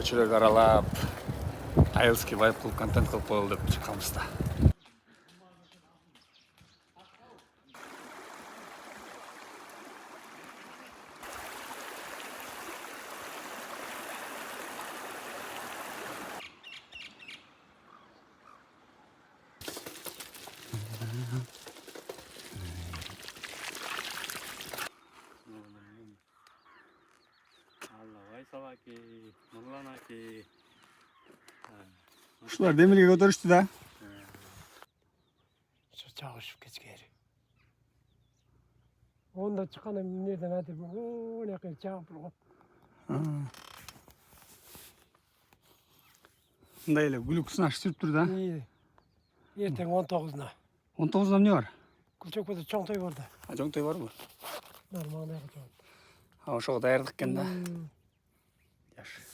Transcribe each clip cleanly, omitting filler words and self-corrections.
Көчөлөрдү аралап, айылский вайп кылып контент кылып коелу деп чыкканбыз да. Ушулар демирге көтөрүштү да. Чагышып кеткери. Онда чыкканда эмнеден атып, ооне кыйып чагып турган. Мындай эле гүлүк сынаш сүрүптүр да. Эртең 19-на. 19-да эмне бар? Күлчөкпөдө чоң той бар да. Чоң той барбы? Нормально чоң. Ошого даярдык экен да. Жакшы.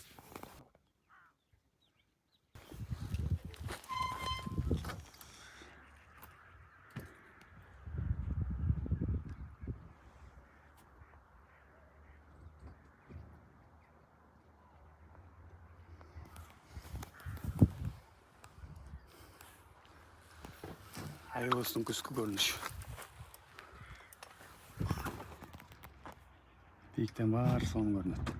Айылыбыздын күзгү көрүнүшү. Бийиктен баары сонун көрүнөт.